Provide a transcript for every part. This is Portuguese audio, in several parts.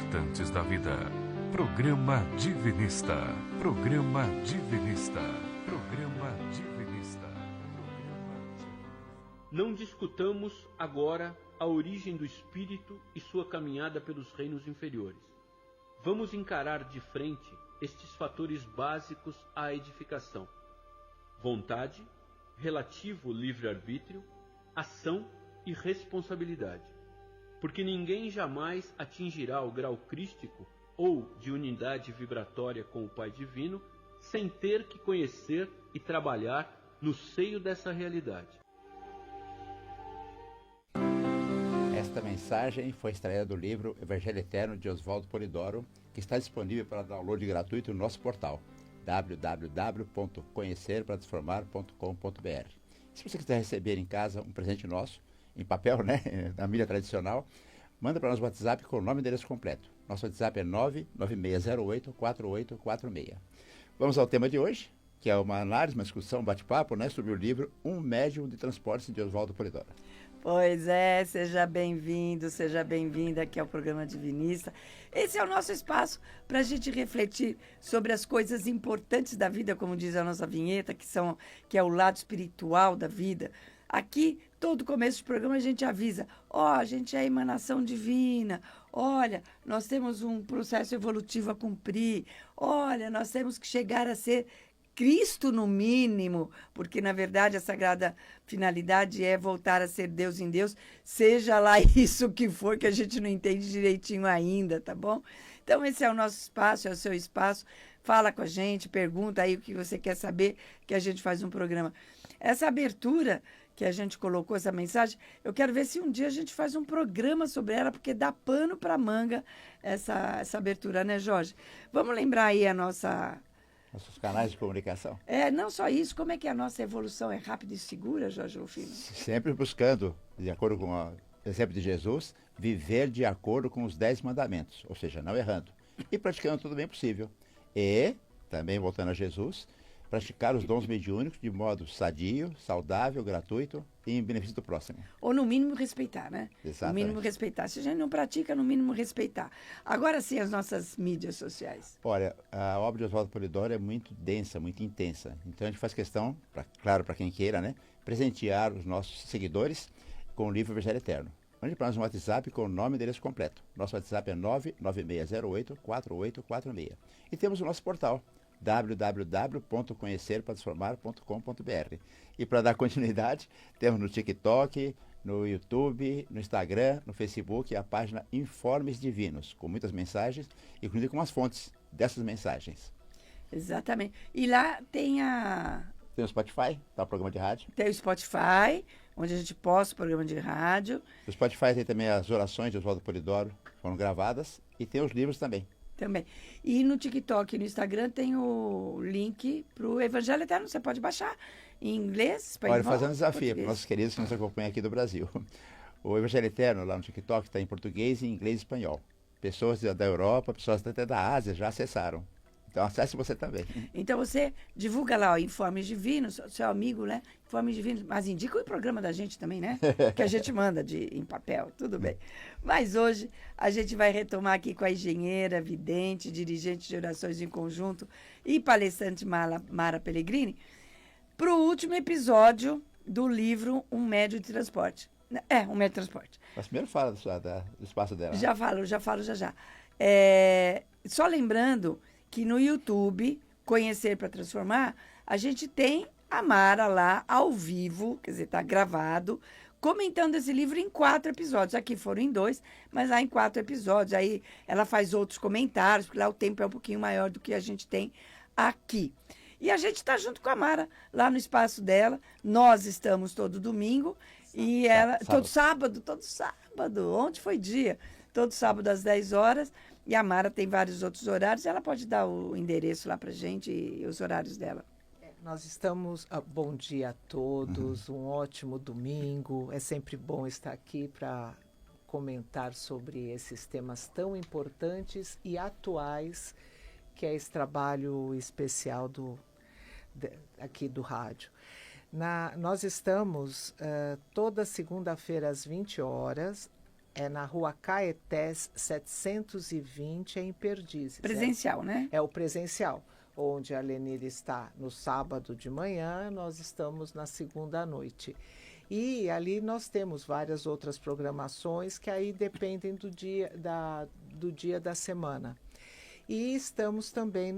importantes da vida. Programa Divinista. Programa Divinista. Programa Divinista. Não discutamos agora a origem do espírito e sua caminhada pelos reinos inferiores. Vamos encarar de frente estes fatores básicos à edificação: vontade, relativo livre-arbítrio, ação e responsabilidade. Porque ninguém jamais atingirá o grau crístico ou de unidade vibratória com o Pai Divino sem ter que conhecer e trabalhar no seio dessa realidade. Esta mensagem foi extraída do livro Evangelho Eterno de Oswaldo Polidoro, que está disponível para download gratuito no nosso portal www.conhecerparatransformar.com.br. Se você quiser receber em casa um presente nosso, em papel, né, na mídia tradicional, manda para nós o WhatsApp com o nome e endereço completo. Nosso WhatsApp é 996084846. Vamos ao tema de hoje, que é uma análise, uma discussão, um bate-papo, né, sobre o livro Um Médium de Transportes de Oswaldo Polidoro. Pois é, seja bem-vindo, seja bem-vinda aqui ao programa Divinista. Esse é o nosso espaço para a gente refletir sobre as coisas importantes da vida, como diz a nossa vinheta, que é o lado espiritual da vida. Aqui, todo começo de programa, a gente avisa, a gente é emanação divina, olha, nós temos um processo evolutivo a cumprir, olha, nós temos que chegar a ser Cristo no mínimo, porque na verdade a sagrada finalidade é voltar a ser Deus em Deus, seja lá isso que for, que a gente não entende direitinho ainda, tá bom? Então esse é o nosso espaço, é o seu espaço, fala com a gente, pergunta aí o que você quer saber, que a gente faz um programa. Essa abertura que a gente colocou, essa mensagem, eu quero ver se um dia a gente faz um programa sobre ela, porque dá pano para manga essa abertura, né, Jorge? Vamos lembrar aí Nossos canais de comunicação. Não só isso, como é que a nossa evolução é rápida e segura, Jorge Rufino? Sempre buscando, de acordo com o exemplo de Jesus, viver de acordo com os 10 mandamentos, ou seja, não errando. E praticando tudo bem possível. E, também voltando a Jesus, praticar os dons mediúnicos de modo sadio, saudável, gratuito e em benefício do próximo. Ou no mínimo respeitar, né? Exatamente. No mínimo respeitar. Se a gente não pratica, no mínimo respeitar. Agora sim, as nossas mídias sociais. Olha, a obra de Oswaldo Polidoro é muito densa, muito intensa. Então a gente faz questão, claro, para quem queira, né, presentear os nossos seguidores com o livro Evangelho Eterno. Mande para nós um WhatsApp com o nome e endereço completo. Nosso WhatsApp é 996084846. E temos o nosso portal www.conhecerparatransformar.com.br. E para dar continuidade, temos no TikTok, no YouTube, no Instagram, no Facebook, a página Informes Divinos, com muitas mensagens, inclusive com as fontes dessas mensagens. Exatamente. E lá tem Tem o Spotify, tá, o programa de rádio. Tem o Spotify, onde a gente posta o programa de rádio. No Spotify tem também as orações de Oswaldo Polidoro, foram gravadas, e tem os livros também. Também. E no TikTok e no Instagram tem o link para o Evangelho Eterno. Você pode baixar em inglês, espanhol. Olha, fazendo um desafio para nossos queridos que nos acompanham aqui do Brasil. O Evangelho Eterno lá no TikTok está em português, em inglês e espanhol. Pessoas da Europa, pessoas até da Ásia já acessaram. Então acesse você também. Então você divulga lá o Informes Divinos, seu amigo, né? Informes Divinos, mas indica o programa da gente também, né? Que a gente manda em papel, tudo bem. Mas hoje a gente vai retomar aqui com a engenheira, vidente, dirigente de orações em conjunto e palestrante Mara Pellegrini, para o último episódio do livro Um Médio de Transporte. Um Médio de Transporte. Mas primeiro fala do espaço dela. Já falo. Só lembrando que no YouTube, Conhecer para Transformar, a gente tem a Mara lá ao vivo, quer dizer, está gravado, comentando esse livro em 4 episódios. Aqui foram em 2, mas lá em 4 episódios. Aí ela faz outros comentários, porque lá o tempo é um pouquinho maior do que a gente tem aqui. E a gente está junto com a Mara, lá no espaço dela. Nós estamos todo domingo e ela... Todo sábado. Ontem foi dia. Todo sábado às 10 horas. E a Mara tem vários outros horários. Ela pode dar o endereço lá para gente e os horários dela. Nós estamos... bom dia a todos, um ótimo domingo. É sempre bom estar aqui para comentar sobre esses temas tão importantes e atuais, que é esse trabalho especial aqui do rádio. Nós estamos toda segunda-feira às 20 horas É na Rua Caetés 720, em Perdizes. Presencial, né? É o presencial, onde a Lenir está no sábado de manhã, nós estamos na segunda à noite. E ali nós temos várias outras programações que aí dependem do dia da semana. E estamos também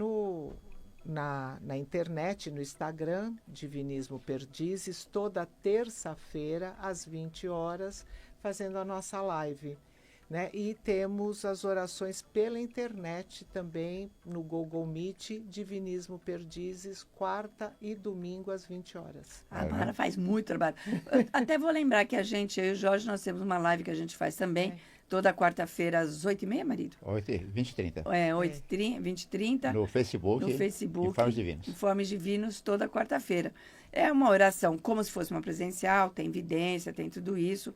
na internet, no Instagram, Divinismo Perdizes, toda terça-feira, às 20 horas, fazendo a nossa live. Né? E temos as orações pela internet também, no Google Meet, Divinismo Perdizes, quarta e domingo, às 20 horas. A Mara faz muito trabalho. Até vou lembrar que eu e o Jorge, nós temos uma live que a gente faz também, toda quarta-feira, às 8h30, marido? 20h30. 20h30. No Facebook. Informes Divinos. Informes Divinos, toda quarta-feira. É uma oração como se fosse uma presencial, tem evidência, tem tudo isso.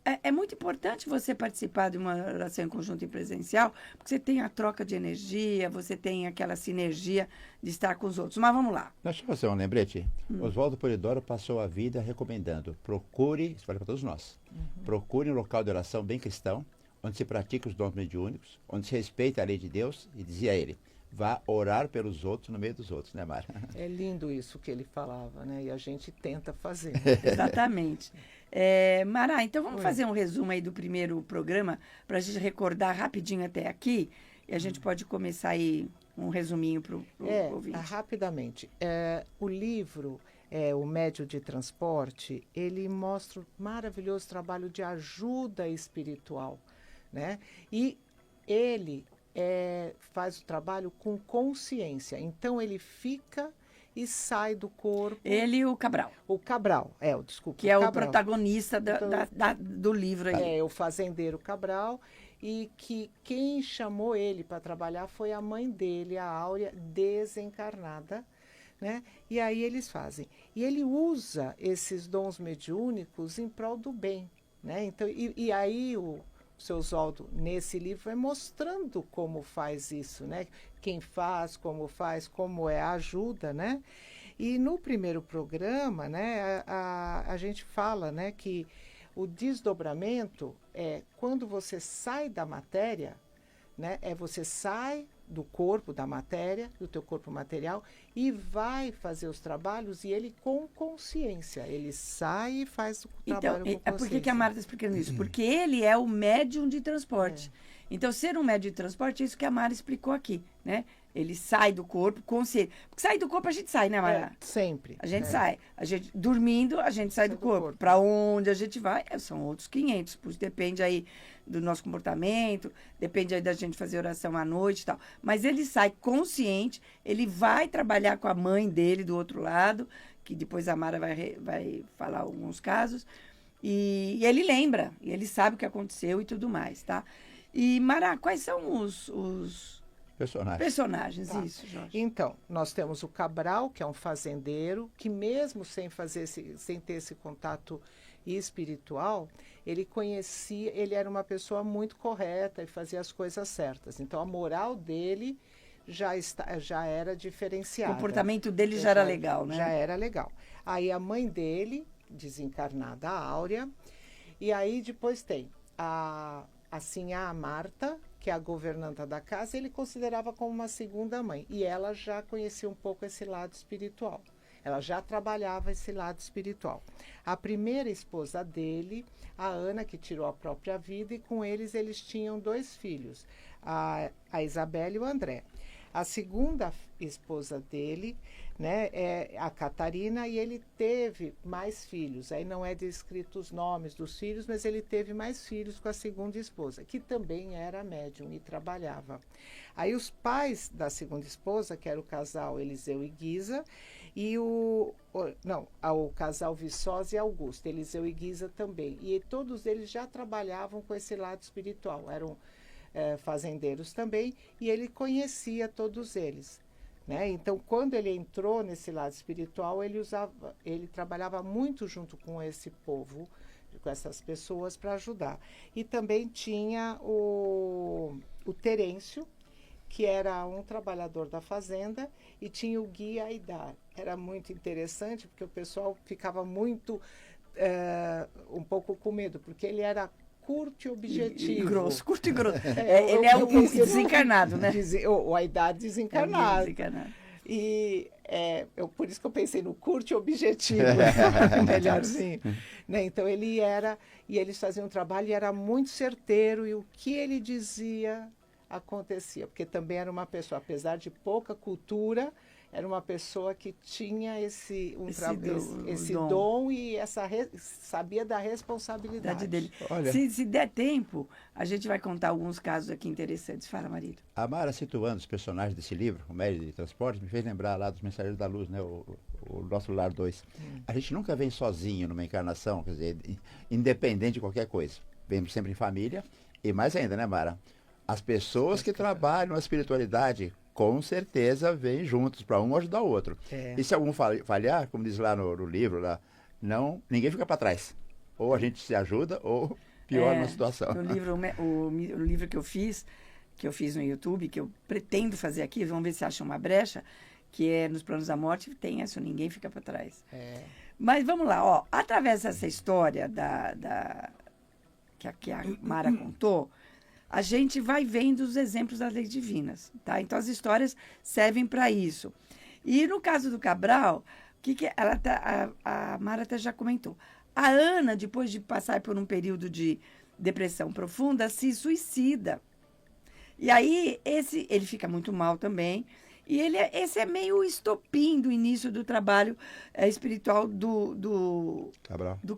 É muito importante você participar de uma oração em conjunto e presencial, porque você tem a troca de energia, você tem aquela sinergia de estar com os outros. Mas vamos lá. Deixa eu fazer um lembrete. Oswaldo Polidoro passou a vida recomendando, procure, isso vale para todos nós, procure um local de oração bem cristão, onde se pratica os dons mediúnicos, onde se respeita a lei de Deus, e dizia ele, vá orar pelos outros no meio dos outros, né, Mara? É lindo isso que ele falava, né? E a gente tenta fazer. Exatamente. Mara, então vamos fazer um resumo aí do primeiro programa, para a gente recordar rapidinho até aqui, e a gente pode começar aí um resuminho para o ouvinte. Rapidamente. O livro, O Médio de Transporte, ele mostra um maravilhoso trabalho de ajuda espiritual, né? E ele faz o trabalho com consciência. Então, ele fica e sai do corpo. Ele e o Cabral. O Cabral, desculpa. Que é o protagonista do livro aí. O fazendeiro Cabral. E que quem chamou ele para trabalhar foi a mãe dele, a Áurea, desencarnada. Né? E aí eles fazem. E ele usa esses dons mediúnicos em prol do bem. Né? Então, e aí o seu Oswaldo, nesse livro, vai mostrando como faz isso, né? Quem faz, como é a ajuda, né? E no primeiro programa, né, a gente fala, né, que o desdobramento é quando você sai da matéria, né? Você sai do corpo, da matéria, do teu corpo material, e vai fazer os trabalhos, e ele com consciência. Ele sai e faz o trabalho com consciência. Por que a Marta está explicando isso? Porque ele é o médium de transporte. Então, ser um médium de transporte é isso que a Mara explicou aqui, né? Ele sai do corpo consciente. Porque sair do corpo a gente sai, né, Mara? Sempre. A gente sai. Dormindo, a gente sai do corpo. Para onde a gente vai, são outros 500. Depende aí do nosso comportamento, depende aí da gente fazer oração à noite e tal. Mas ele sai consciente, ele vai trabalhar com a mãe dele do outro lado, que depois a Mara vai falar alguns casos, e ele lembra, e ele sabe o que aconteceu e tudo mais, tá? E, Mara, quais são os personagens? Tá. Isso, Jorge. Então, nós temos o Cabral, que é um fazendeiro, que mesmo sem ter esse contato espiritual, ele era uma pessoa muito correta e fazia as coisas certas. Então, a moral dele já era diferenciada. O comportamento dele já era legal, né? Já era legal. Aí a mãe dele, desencarnada, a Áurea, e aí depois tem a Marta, que é a governanta da casa, ele considerava como uma segunda mãe. E ela já conhecia um pouco esse lado espiritual. Ela já trabalhava esse lado espiritual. A primeira esposa dele, a Ana, que tirou a própria vida, e com eles tinham 2 filhos, a Isabela e o André. A segunda esposa dele, né, é a Catarina, e ele teve mais filhos. Aí não é descrito os nomes dos filhos, mas ele teve mais filhos com a segunda esposa, que também era médium e trabalhava. Aí os pais da segunda esposa, que era o casal Eliseu e Guisa, e o casal Viçosa e Augusto, Eliseu e Guisa também. E todos eles já trabalhavam com esse lado espiritual, eram fazendeiros também, e ele conhecia todos eles. Né? Então, quando ele entrou nesse lado espiritual, ele trabalhava muito junto com esse povo, com essas pessoas, para ajudar. E também tinha o Terêncio, que era um trabalhador da fazenda, e tinha o guia Aidar. Era muito interessante, porque o pessoal ficava muito, um pouco com medo, porque ele era curto e objetivo. E grosso, curto e grosso. Ele é o desencarnado, né? O Aidar desencarnado. Desencarnado. E por isso que eu pensei no curto e objetivo, melhorzinho. Né? Então ele eles faziam um trabalho e era muito certeiro, e o que ele dizia acontecia, porque também era uma pessoa, apesar de pouca cultura, era uma pessoa que tinha esse dom e sabia da responsabilidade Dele. Olha. Se der tempo, a gente vai contar alguns casos aqui interessantes. Fala, marido. A Mara, situando os personagens desse livro, o Médio de Transporte, me fez lembrar lá dos Mensageiros da Luz, né? O Nosso Lar 2. A gente nunca vem sozinho numa encarnação, quer dizer, independente de qualquer coisa. Vemos sempre em família, e mais ainda, né, Mara? As pessoas que trabalham a espiritualidade, com certeza, vêm juntos para um ajudar o outro. E se algum falhar, como diz lá no livro, lá, ninguém fica para trás. Ou a gente se ajuda, ou piora uma situação. No livro, o livro que eu fiz no YouTube, que eu pretendo fazer aqui, vamos ver se acha uma brecha, que é Nos Planos da Morte, tem essa, ninguém fica para trás. Mas vamos lá, ó, através dessa história que a Mara contou, a gente vai vendo os exemplos das leis divinas, tá? Então, as histórias servem para isso. E no caso do Cabral, a Mara até já comentou. A Ana, depois de passar por um período de depressão profunda, se suicida. E aí, ele fica muito mal também. E esse é meio o estopim do início do trabalho espiritual do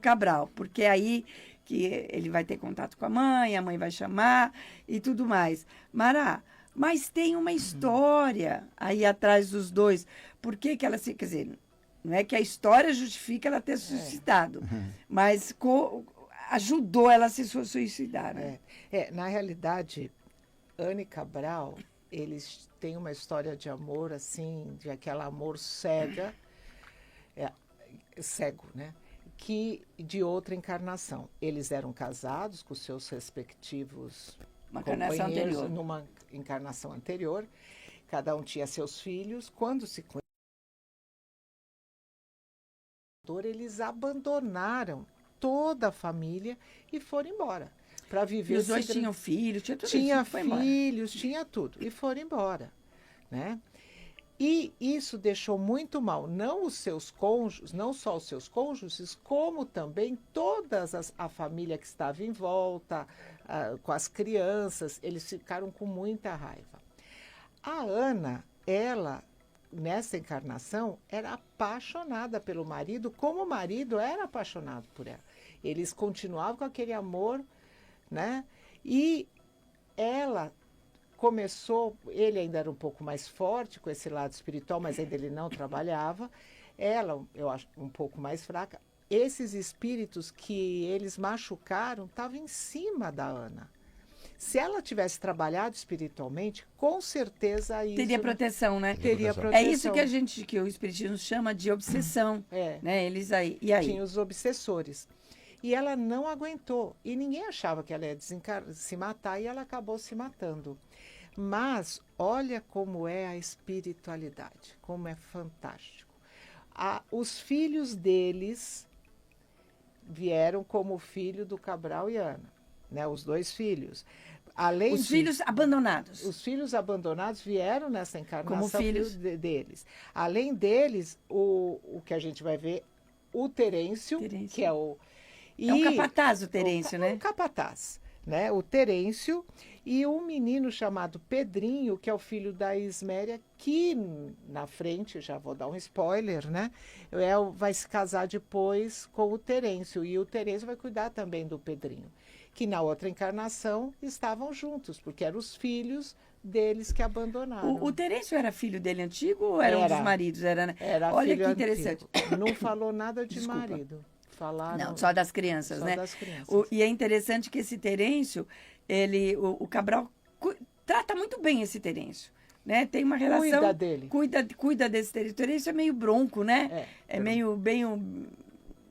Cabral. Porque aí que ele vai ter contato com a mãe vai chamar e tudo mais. Mara, mas tem uma história aí atrás dos dois. Por que ela se... Quer dizer, não é que a história justifica ela ter suicidado, mas ajudou ela a se suicidar, né? Na realidade, Ana e Cabral, eles têm uma história de amor, assim, de aquele amor cego, né? Que de outra encarnação. Eles eram casados com seus respectivos companheiros numa encarnação anterior. Cada um tinha seus filhos. Quando se conheceram, eles abandonaram toda a família e foram embora para viver. E os dois tinham filhos, tinha tudo. Tinha filhos, tinha tudo e foram embora, né? E isso deixou muito mal, não os seus cônjuges, não só os seus cônjuges, como também toda a família que estava em volta, com as crianças, eles ficaram com muita raiva. A Ana, ela, nessa encarnação, era apaixonada pelo marido, como o marido era apaixonado por ela. Eles continuavam com aquele amor, né? E ela começou, ele ainda era um pouco mais forte com esse lado espiritual, mas ainda ele não trabalhava. Ela, eu acho, um pouco mais fraca. Esses espíritos que eles machucaram estavam em cima da Ana. Se ela tivesse trabalhado espiritualmente, com certeza isso... Teria proteção, né? Teria proteção. É isso que o espiritismo chama de obsessão. Né? Eles aí. E aí? Tinha os obsessores. E ela não aguentou. E ninguém achava que ela ia se matar, e ela acabou se matando. Mas olha como é a espiritualidade, como é fantástico. Os filhos deles vieram como filho do Cabral e Ana, né? Os dois filhos. Filhos abandonados. Os filhos abandonados vieram nessa encarnação como filhos deles. Além deles, o que a gente vai ver, o Terêncio. Que é o... É um capataz, o Terêncio, né? Um capataz, né? O Terêncio e um menino chamado Pedrinho, que é o filho da Isméria, que na frente, já vou dar um spoiler, né? Vai se casar depois com o Terêncio. E o Terêncio vai cuidar também do Pedrinho, que na outra encarnação estavam juntos, porque eram os filhos deles que abandonaram. O Terêncio era filho dele antigo ou era um dos maridos? Era Olha que interessante. Antigo. Não falou nada de marido. Falaram... Não, só das crianças, né? Só das crianças. E é interessante que esse Terêncio, o Cabral trata muito bem esse Terêncio, né? Tem uma relação... Cuida dele. Cuida desse Terêncio. O Terêncio é meio bronco, né? É meio...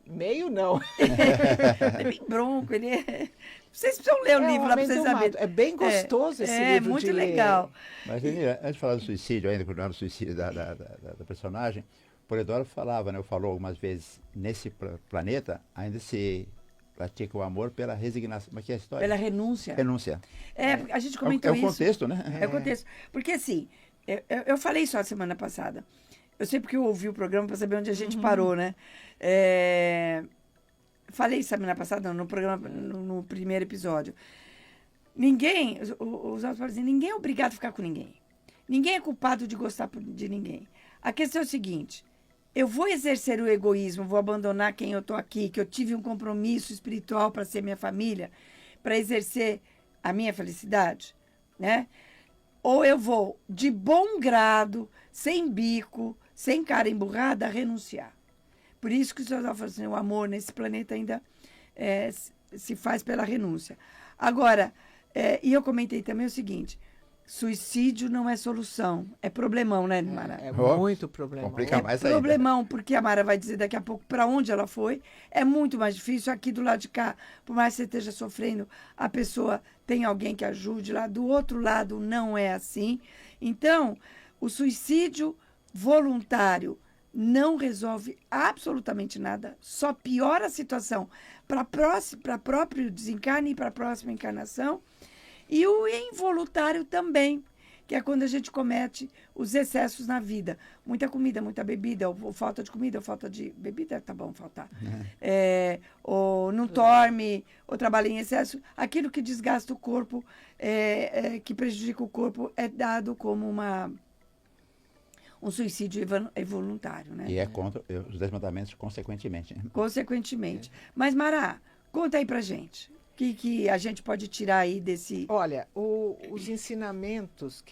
Meio não. É bem bronco, ele é... Vocês precisam ler o livro lá para vocês saberem. É bem gostoso esse livro. É muito legal. Mas, Denira, antes de falar do suicídio, ainda continuando o suicídio da personagem, Polidoro falava, né, falou algumas vezes, nesse planeta ainda se pratica o amor pela resignação. Como é que é a história? Pela renúncia. Renúncia. A gente comentou É o isso. contexto, né? É o contexto. Porque assim, eu falei isso a semana passada. Eu sei porque eu ouvi o programa para saber onde a gente parou, né? Falei semana passada, no programa, no primeiro episódio. Ninguém, os autores falam assim, ninguém é obrigado a ficar com ninguém. Ninguém é culpado de gostar de ninguém. A questão é o seguinte, eu vou exercer o egoísmo, vou abandonar quem eu estou aqui, que eu tive um compromisso espiritual para ser minha família, para exercer a minha felicidade, né? Ou eu vou, de bom grado, sem bico, sem cara emburrada, renunciar. Por isso que o senhor fala assim, o amor nesse planeta ainda se faz pela renúncia. Agora, e eu comentei também o seguinte, suicídio não é solução, é problemão, né, Mara? É muito problemão. Complica mais ainda. Problemão, porque a Mara vai dizer daqui a pouco para onde ela foi. É muito mais difícil. Aqui do lado de cá, por mais que você esteja sofrendo, a pessoa tem alguém que ajude. Lá do outro lado não é assim. Então, o suicídio voluntário não resolve absolutamente nada, só piora a situação para próprio desencarne e para a próxima encarnação. E o involuntário também, que é quando a gente comete os excessos na vida. Muita comida, muita bebida, ou falta de comida, ou falta de bebida, tá bom, faltar. Ou não dorme, ou trabalha em excesso. Aquilo que desgasta o corpo, que prejudica o corpo, é dado como um suicídio involuntário, né? E é contra os 10 mandamentos, consequentemente. Consequentemente. Mas, Mara, conta aí pra gente. O que a gente pode tirar aí desse... Olha, os ensinamentos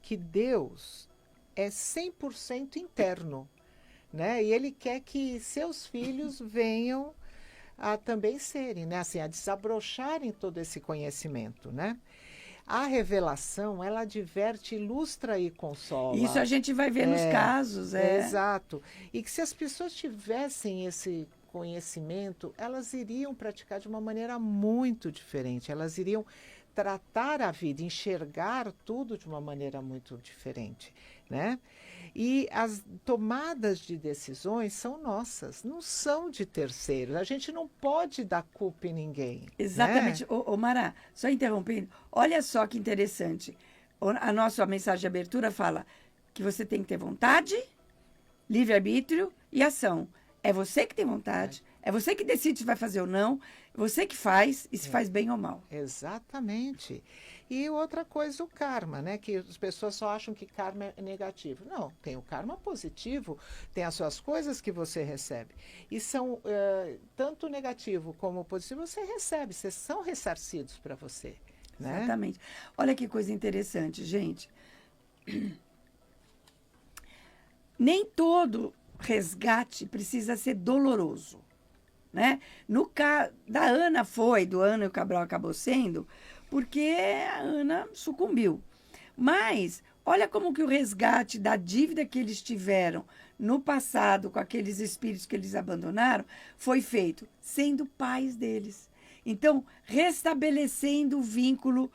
que Deus é 100% interno, né? E Ele quer que seus filhos venham a também serem, né? Assim, a desabrocharem todo esse conhecimento, né? A revelação, ela adverte, ilustra e consola. Isso a gente vai ver nos casos. Exato. E que se as pessoas tivessem esse conhecimento, elas iriam praticar de uma maneira muito diferente. Elas iriam tratar a vida, enxergar tudo de uma maneira muito diferente, né? E as tomadas de decisões são nossas, não são de terceiros. A gente não pode dar culpa em ninguém. Exatamente. Né? Ô, Mara, só interrompendo, olha só que interessante. A nossa mensagem de abertura fala que você tem que ter vontade, livre-arbítrio e ação. É você que tem vontade, é você que decide se vai fazer ou não, é você que faz e se faz bem ou mal. Exatamente. E outra coisa, o karma, né? Que as pessoas só acham que karma é negativo. Não, tem o karma positivo, tem as suas coisas que você recebe. E são tanto negativo como positivo, você recebe, vocês são ressarcidos para você. Né? Exatamente. Olha que coisa interessante, gente. Nem todo resgate precisa ser doloroso, né? No caso da Ana do Ana e o Cabral acabou sendo, porque a Ana sucumbiu. Mas olha como que o resgate da dívida que eles tiveram no passado com aqueles espíritos que eles abandonaram foi feito sendo pais deles. Então, restabelecendo o vínculo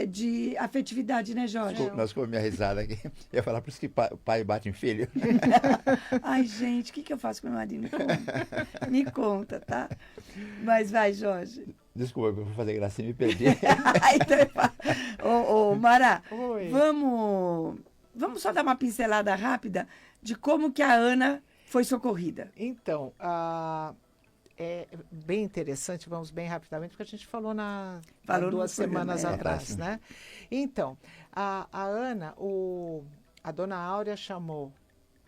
de afetividade, né, Jorge? Nós comemos minha risada aqui. Eu ia falar, por isso que pai bate em filho. Ai, gente, o que eu faço com meu marido? Me conta, tá? Mas vai, Jorge. Desculpa, eu vou fazer gracinha e me perdi. Ô, Mara, Oi. vamos só dar uma pincelada rápida de como que a Ana foi socorrida. Então, é bem interessante, vamos bem rapidamente, porque a gente falou há 2 semanas atrás, né? Então, a Ana, a dona Áurea chamou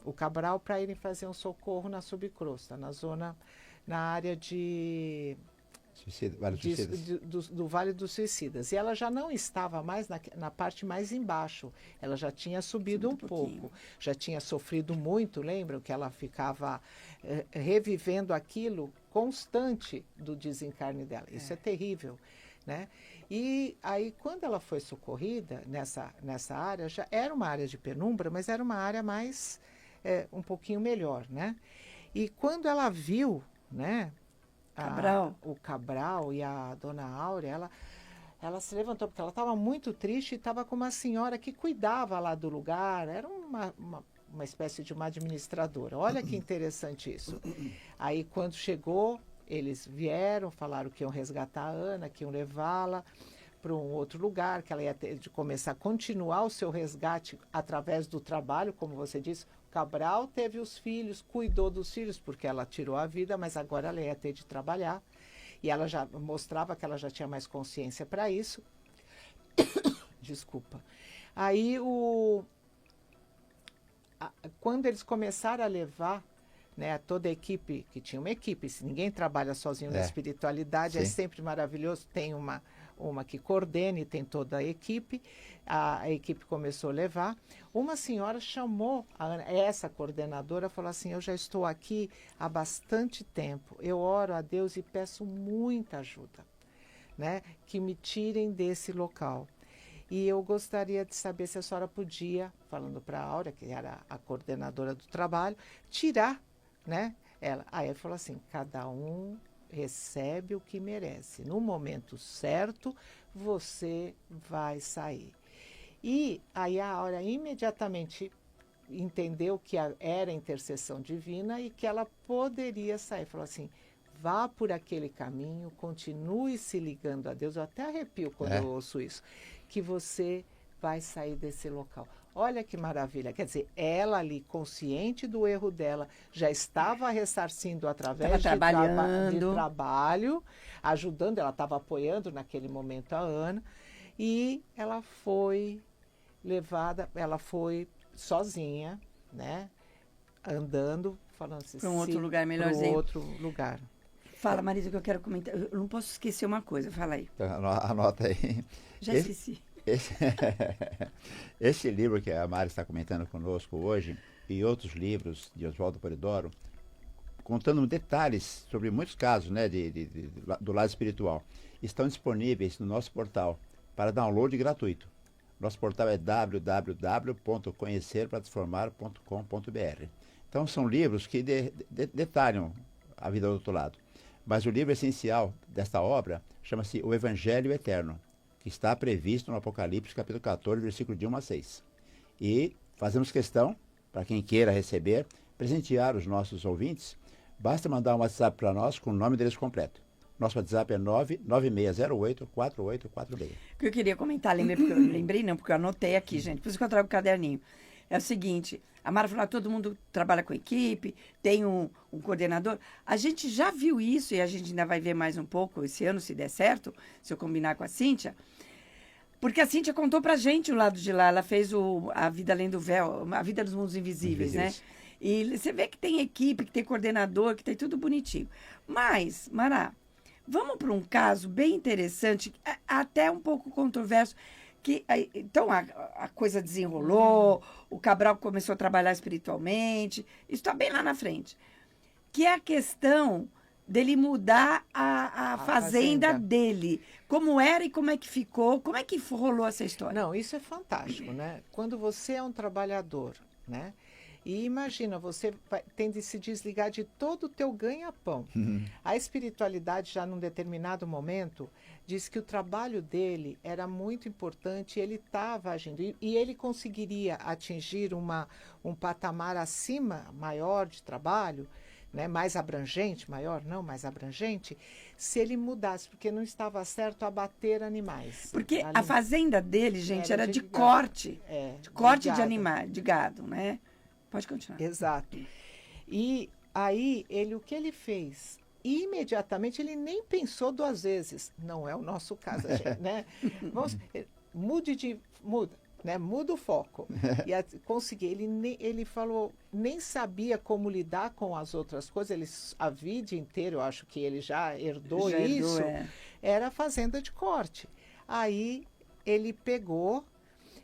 o Cabral para irem fazer um socorro na subcrosta, na área de... do Vale dos Suicidas. E ela já não estava mais na parte mais embaixo. Ela já tinha subido um pouco. Já tinha sofrido muito, lembram? Que ela ficava revivendo aquilo constante do desencarne dela. Isso é terrível, né? E aí, quando ela foi socorrida nessa área, já era uma área de penumbra, mas era uma área mais, um pouquinho melhor, né? E quando ela viu, né? O Cabral e a dona Áurea, ela se levantou, porque ela estava muito triste e estava com uma senhora que cuidava lá do lugar, era uma espécie de uma administradora. Olha que interessante isso. Aí, quando chegou, eles vieram, falaram que iam resgatar a Ana, que iam levá-la para um outro lugar, que ela ia ter de começar a continuar o seu resgate através do trabalho, como você disse. Cabral teve os filhos, cuidou dos filhos, porque ela tirou a vida, mas agora ela ia ter de trabalhar. E ela já mostrava que ela já tinha mais consciência para isso. Desculpa. Aí, quando eles começaram a levar, né, toda a equipe, que tinha uma equipe, se ninguém trabalha sozinho na espiritualidade, é sempre maravilhoso, tem uma que coordena e tem toda a equipe equipe começou a levar. Uma senhora chamou a Ana, essa coordenadora, falou assim: eu já estou aqui há bastante tempo, eu oro a Deus e peço muita ajuda, né, que me tirem desse local. E eu gostaria de saber se a senhora podia, falando para a Áurea, que era a coordenadora do trabalho, tirar, né, ela. Aí ela falou assim: cada um recebe o que merece. No momento certo, você vai sair. E aí a Áurea imediatamente entendeu que era intercessão divina e que ela poderia sair. Falou assim: vá por aquele caminho, continue se ligando a Deus. Eu até arrepio quando eu ouço isso. Que você vai sair desse local. Olha que maravilha. Quer dizer, ela ali, consciente do erro dela, já estava ressarcindo através de trabalho, ajudando, ela estava apoiando naquele momento a Ana, e ela foi levada, ela foi sozinha, né, andando, falando assim, para um outro lugar melhorzinho. Para outro lugar. Fala, Marisa, que eu quero comentar. Eu não posso esquecer uma coisa, fala aí. Então, anota aí. Já esqueci. Esse livro que a Mari está comentando conosco hoje, e outros livros de Oswaldo Polidoro, contando detalhes sobre muitos casos, né, do lado espiritual, estão disponíveis no nosso portal para download gratuito. Nosso portal é www.conhecerparatransformar.com.br. Então são livros que detalham a vida do outro lado. Mas o livro essencial desta obra chama-se O Evangelho Eterno, que está previsto no Apocalipse, capítulo 14, versículo de 1 a 6. E fazemos questão, para quem queira receber, presentear os nossos ouvintes, basta mandar um WhatsApp para nós com o nome deles completo. Nosso WhatsApp é 99608-4846. O que eu queria comentar, porque eu anotei aqui, gente, por isso que eu trago o caderninho. É o seguinte, a Mara falou: todo mundo trabalha com equipe, tem um coordenador. A gente já viu isso e a gente ainda vai ver mais um pouco esse ano, se der certo, se eu combinar com a Cíntia. Porque a Cíntia contou pra gente o lado de lá, ela fez A Vida Além do Véu, A Vida dos Mundos Invisíveis, né? E você vê que tem equipe, que tem coordenador, que tem tudo bonitinho. Mas, Mara, vamos para um caso bem interessante, até um pouco controverso. Então, a coisa desenrolou, o Cabral começou a trabalhar espiritualmente, isso está bem lá na frente. Que é a questão dele mudar a fazenda dele. Como era e como é que ficou, como é que rolou essa história? Não, isso é fantástico, né? Quando você é um trabalhador, né? E imagina, você tem de se desligar de todo o teu ganha-pão. A espiritualidade, já num determinado momento, diz que o trabalho dele era muito importante, ele estava agindo. E ele conseguiria atingir um patamar acima, maior de trabalho, né, mais abrangente, maior não, mais abrangente, se ele mudasse, porque não estava certo abater animais. Porque a fazenda dele, gente, era de corte. De corte de animais, de gado, né? Pode continuar. Exato. E aí, o que ele fez? Imediatamente, ele nem pensou duas vezes. Não é o nosso caso, gente, né? Muda, né? Muda o foco. E consegui. Ele falou, nem sabia como lidar com as outras coisas. A vida inteira, eu acho que ele já herdou isso. Era a fazenda de corte. Aí, ele pegou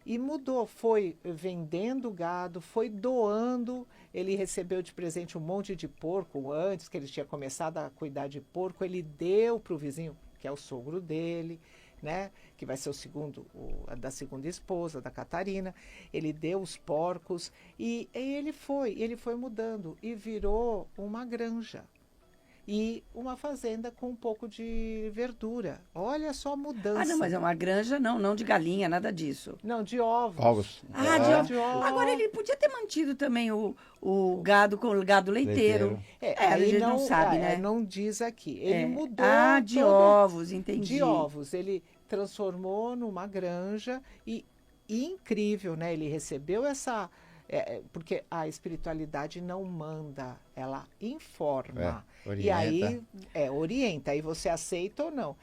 e mudou, foi vendendo gado, foi doando. Ele recebeu de presente um monte de porco antes, que ele tinha começado a cuidar de porco. Ele deu para o vizinho, que é o sogro dele, né? Que vai ser da segunda esposa, da Catarina. Ele deu os porcos e ele foi mudando e virou uma granja. e uma fazenda com um pouco de verdura. Olha só a mudança. Ah, não, mas é uma granja, não de galinha, nada disso. Não, de ovos. Ovos. Ah, de ovos. Agora, ele podia ter mantido também o gado com o gado leiteiro. A aí gente não sabe, né? Não diz aqui. Ele mudou de ovos, entendi. De ovos. Ele transformou numa granja e incrível, né? Ele recebeu essa... porque a espiritualidade não manda, ela informa. Orienta. E aí, orienta, aí você aceita ou não.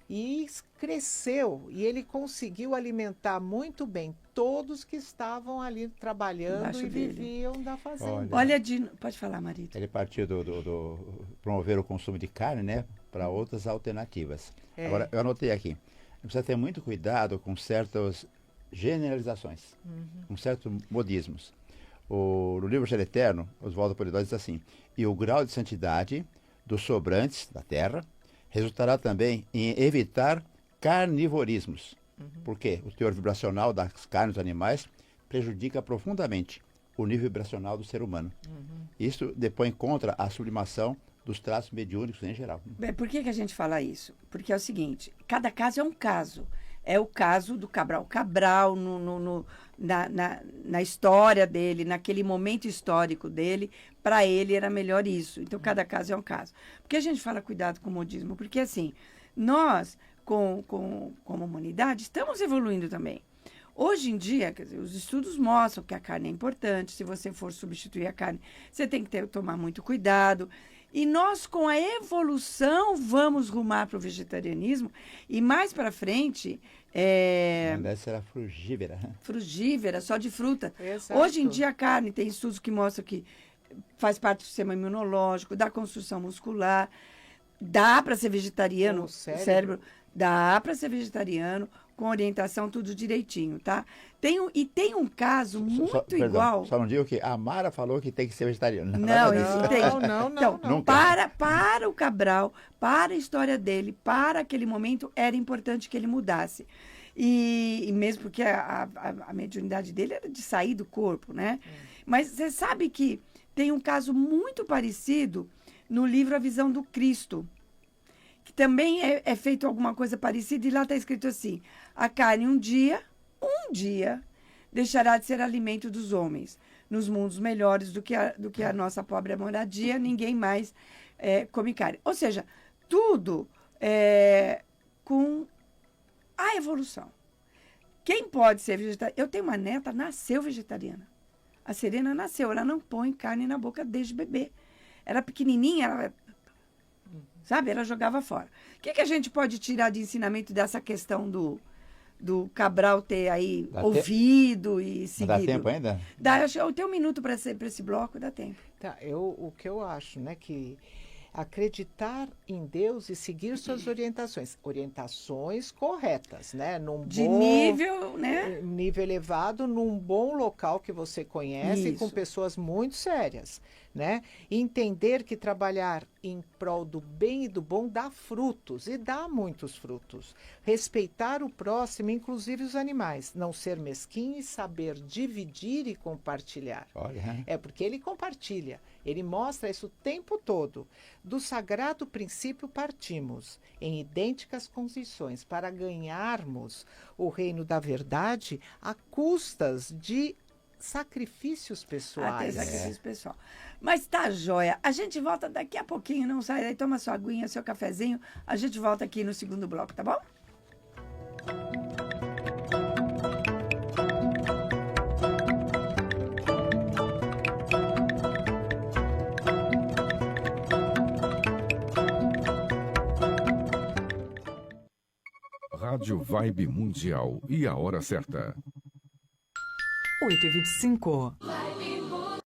E cresceu, e ele conseguiu alimentar muito bem todos que estavam ali trabalhando Embaixo e dele. viviam da fazenda. Olha, pode falar, Marita. Ele partiu do promover o consumo de carne, né, para outras alternativas. Agora, eu anotei aqui, precisa ter muito cuidado com certas generalizações, com certos modismos. No livro Ser Eterno, Oswaldo Polidoro diz assim: e o grau de santidade dos sobrantes da terra resultará também em evitar carnivorismos. Porque o teor vibracional das carnes dos animais prejudica profundamente o nível vibracional do ser humano. Isso depõe contra a sublimação dos traços mediúnicos em geral. Por que a gente fala isso? Porque é o seguinte, cada caso é um caso. É o caso do Cabral. Cabral, na história dele, naquele momento histórico dele, para ele era melhor isso. Então, cada caso é um caso. Por que a gente fala cuidado com o modismo? Porque, assim, nós, como humanidade, estamos evoluindo também. Hoje em dia, quer dizer, os estudos mostram que a carne é importante. Se você for substituir a carne, você tem que tomar muito cuidado. E nós, com a evolução, vamos rumar para o vegetarianismo. E mais para frente... Essa era frugívera. Frugívera, só de fruta. Exato. Hoje em dia, a carne tem estudos que mostram que faz parte do sistema imunológico, da construção muscular. Dá para ser vegetariano, O cérebro. Dá para ser vegetariano, com orientação, tudo direitinho, tá? Tem um caso muito igual... Só não digo que a Mara falou que tem que ser vegetariano. Não, isso tem. Não. Então, para o Cabral, para a história dele, para aquele momento, era importante que ele mudasse. E mesmo porque a mediunidade dele era de sair do corpo, né? Mas você sabe que tem um caso muito parecido no livro A Visão do Cristo, que também é feito alguma coisa parecida, e lá está escrito assim: a carne um dia, deixará de ser alimento dos homens. Nos mundos melhores do que a nossa pobre moradia, ninguém mais come carne. Ou seja, tudo com a evolução. Quem pode ser vegetariano? Eu tenho uma neta, nasceu vegetariana. A Serena nasceu, ela não põe carne na boca desde bebê. Era pequenininha, ela jogava fora. O que a gente pode tirar de ensinamento dessa questão do Cabral ter aí ouvido e seguido? Dá tempo ainda? Eu tenho um minuto para esse bloco, dá tempo. Tá, o que eu acho, né, que acreditar em Deus e seguir suas orientações corretas, né, nível, né? Nível elevado, num bom local que você conhece, Isso. com pessoas muito sérias, né? E entender que trabalhar em prol do bem e do bom dá frutos, e dá muitos frutos. Respeitar o próximo, inclusive os animais. Não ser mesquinho e saber dividir e compartilhar. Olha. Porque ele compartilha. Ele mostra isso o tempo todo. Do sagrado princípio partimos, em idênticas condições, para ganharmos o reino da verdade a custas de sacrifícios pessoais. Até sacrifício pessoal. Mas tá joia. A gente volta daqui a pouquinho, não sai daí, toma sua aguinha, seu cafezinho. A gente volta aqui no segundo bloco, tá bom? Rádio Vibe Mundial e a hora certa. 8h25.